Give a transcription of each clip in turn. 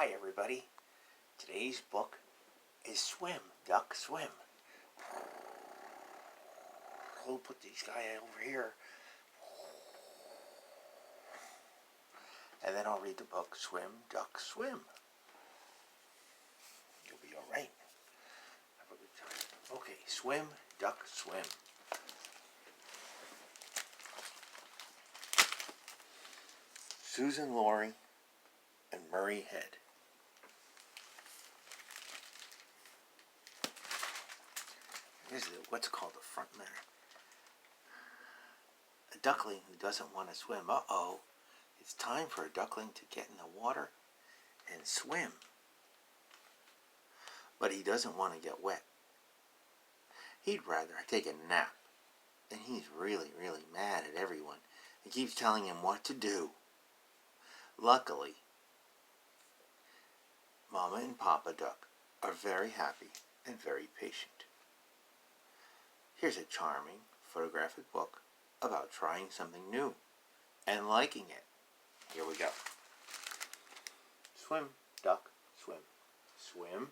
Hi everybody. Today's book is Swim, Duck, Swim. We'll put these guys over here. And then I'll read the book, Swim, Duck, Swim. You'll be alright. Have a good time. Okay, Swim, Duck, Swim. Susan Lurie and Murray Head. Here's what's called the front matter. A duckling who doesn't want to swim. Uh-oh. It's time for a duckling to get in the water and swim. But he doesn't want to get wet. He'd rather take a nap. And he's really, really mad at everyone. He keeps telling him what to do. Luckily, Mama and Papa Duck are very happy and very patient. Here's a charming photographic book about trying something new and liking it. Here we go. Swim, duck, swim. Swim,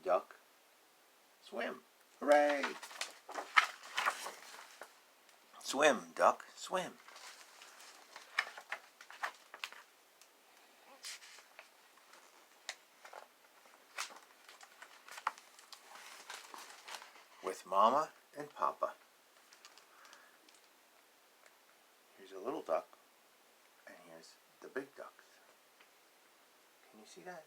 duck, swim. Hooray! Swim, duck, swim. With Mama and Papa. Here's a little duck, and here's the big ducks. Can you see that?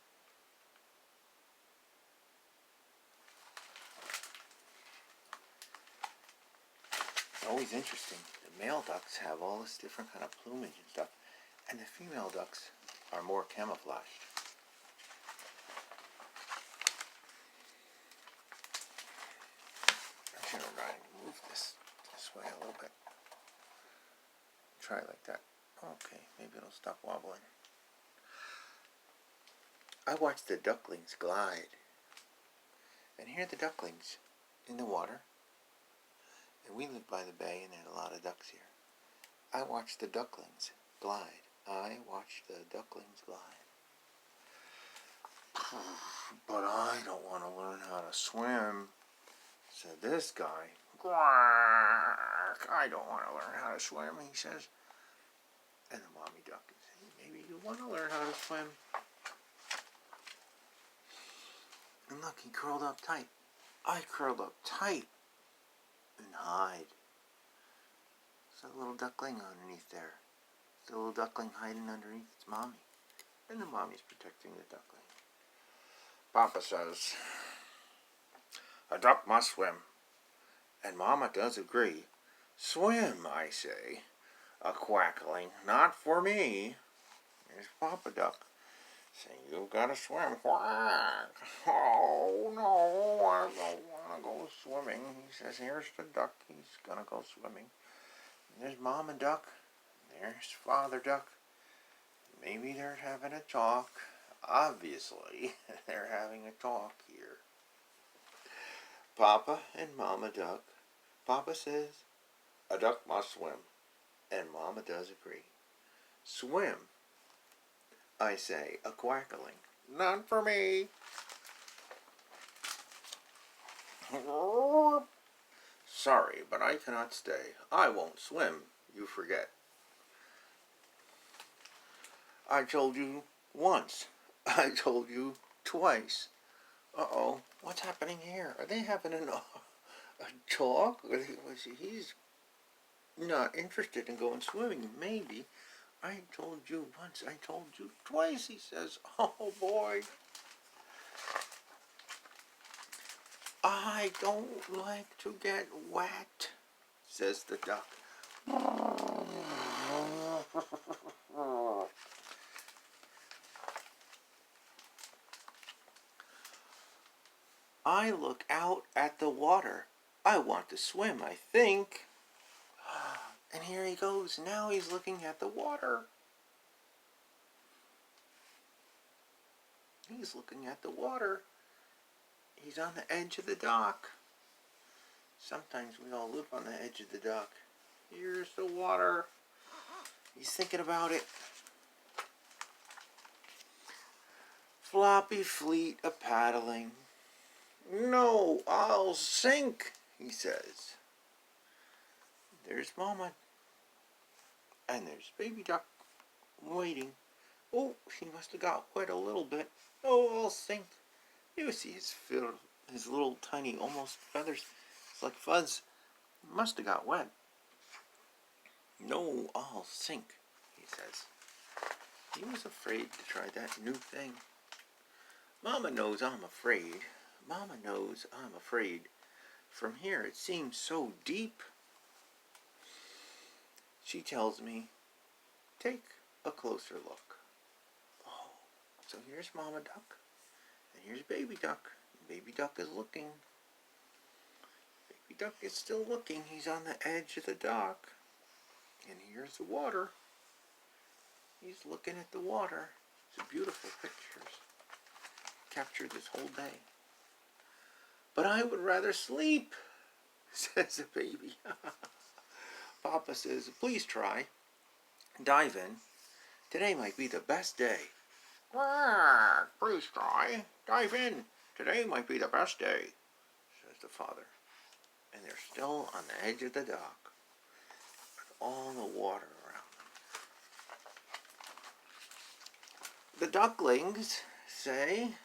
It's always interesting. The male ducks have all this different kind of plumage and stuff, and the female ducks are more camouflaged. I'm going to move this way a little bit. Try it like that. Okay, maybe it'll stop wobbling. I watched the ducklings glide. And here are the ducklings in the water. And we live by the bay and there's a lot of ducks here. I watched the ducklings glide. I watched the ducklings glide. But I don't want to learn how to swim. Said this guy. I don't want to learn how to swim, he says. And the mommy duck is saying, maybe you want to learn how to swim. And look, he curled up tight. I curled up tight and hide. There's a little duckling underneath there. There's a little duckling hiding underneath its mommy. And the mommy's protecting the duckling. Papa says, a duck must swim. And Mama does agree. Swim, I say. A quackling, not for me. There's Papa Duck saying, you've got to swim. Quack. Oh, no, I don't want to go swimming. He says, here's the duck. He's going to go swimming. And there's Mama Duck. There's Father Duck. Maybe they're having a talk. Obviously, they're having a talk here. Papa and Mama Duck. Papa says, a duck must swim. And Mama does agree. Swim, I say, a quackling. Not for me. Sorry, but I cannot stay. I won't swim, you forget. I told you once. I told you twice. Uh-oh, what's happening here? Are they having a talk? He's not interested in going swimming. Maybe. I told you once. I told you twice, he says. Oh, boy. I don't like to get wet, says the duck. I look out at the water. I want to swim, I think. And here he goes. Now he's looking at the water. He's looking at the water. He's on the edge of the dock. Sometimes we all live on the edge of the dock. Here's the water. He's thinking about it. floppy fleet a-paddling. No, I'll sink, he says. There's Mama, and there's Baby Duck waiting. Oh, she must have got wet a little bit. Oh, I'll sink. You see his little tiny, almost feathers. It's like fuzz. Must have got wet. No, I'll sink, he says. He was afraid to try that new thing. Mama knows I'm afraid. Mama knows I'm afraid. From here it seems so deep. She tells me, take a closer look. Oh, so here's Mama Duck, and here's Baby Duck. Baby Duck is looking. Baby Duck is still looking. He's on the edge of the dock. And here's the water. He's looking at the water. It's beautiful pictures. Captured this whole day. But I would rather sleep, says the baby. Papa says, please try. Dive in. Today might be the best day. Please try. Dive in. Today might be the best day, says the father. And they're still on the edge of the dock, with all the water around them. The ducklings say,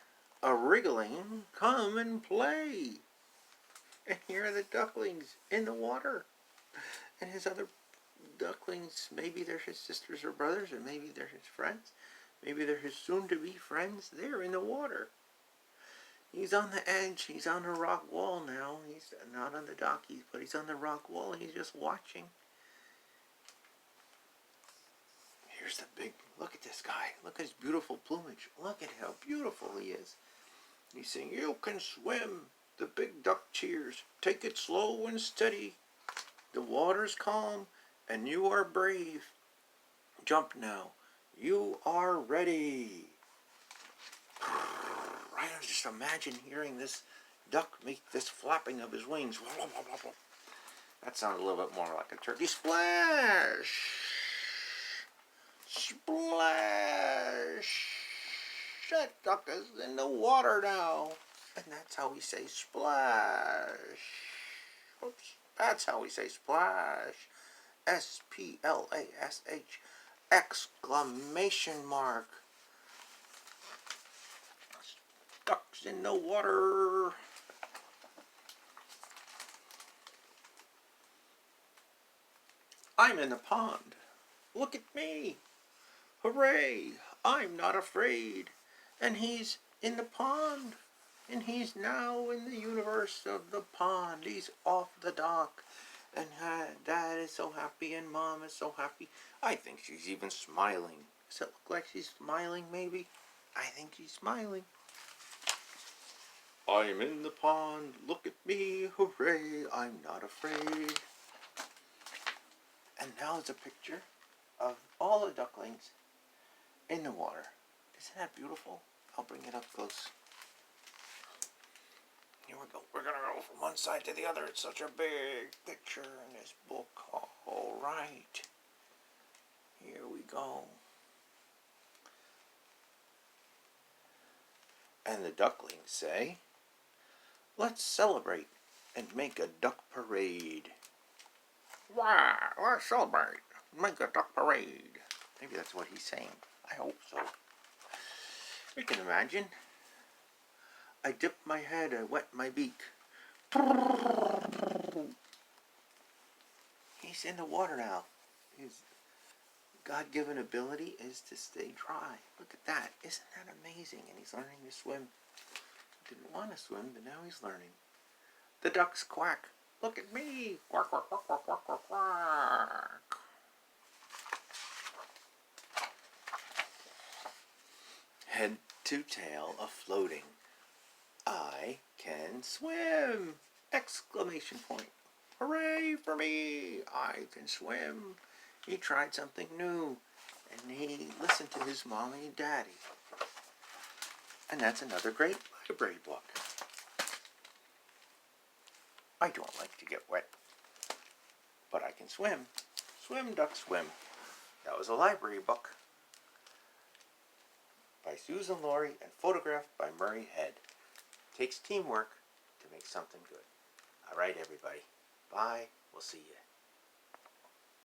a wriggling, come and play. And here are the ducklings in the water. And his other ducklings, maybe they're his sisters or brothers, or maybe they're his friends. Maybe they're his soon-to-be friends. They're in the water. He's on the edge. He's on the rock wall now. He's not on the dock, but he's on the rock wall, and he's just watching. Here's the big, look at this guy. Look at his beautiful plumage. Look at how beautiful he is. He's saying, you can swim. The big duck cheers. Take it slow and steady. The water's calm, and you are brave. Jump now. You are ready. I just imagine hearing this duck make this flapping of his wings. That sounds a little bit more like a turkey. Splash! Splash! That duck is in the water now. And that's how we say splash. Oops. That's how we say splash. S-P-L-A-S-H. Exclamation mark. Ducks in the water. I'm in the pond. Look at me. Hooray. I'm not afraid. And he's in the pond. And he's now in the universe of the pond. He's off the dock. And Dad is so happy and Mom is so happy. I think she's even smiling. Does it look like she's smiling maybe? I think she's smiling. I'm in the pond. Look at me. Hooray. I'm not afraid. And now it's a picture of all the ducklings in the water. Isn't that beautiful? I'll bring it up close. Here we go. We're going to go from one side to the other. It's such a big picture in this book. All right. Here we go. And the ducklings say, let's celebrate and make a duck parade. Wow, let's celebrate. Make a duck parade. Maybe that's what he's saying. I hope so. You can imagine. I dip my head, I wet my beak. He's in the water now. His God-given ability is to stay dry. Look at that. Isn't that amazing? And he's learning to swim. He didn't want to swim, but now he's learning. The ducks quack. Look at me. Quack, quack, quack, quack, quack, quack, quack. Head to tail a-floating. I can swim! Exclamation point. Hooray for me! I can swim. He tried something new. And he listened to his mommy and daddy. And that's another great library book. I don't like to get wet. But I can swim. Swim, duck, swim. That was a library book by by Susan Lurie and photographed by Murray Head. Takes teamwork to make something good. All right, everybody. Bye. We'll see you.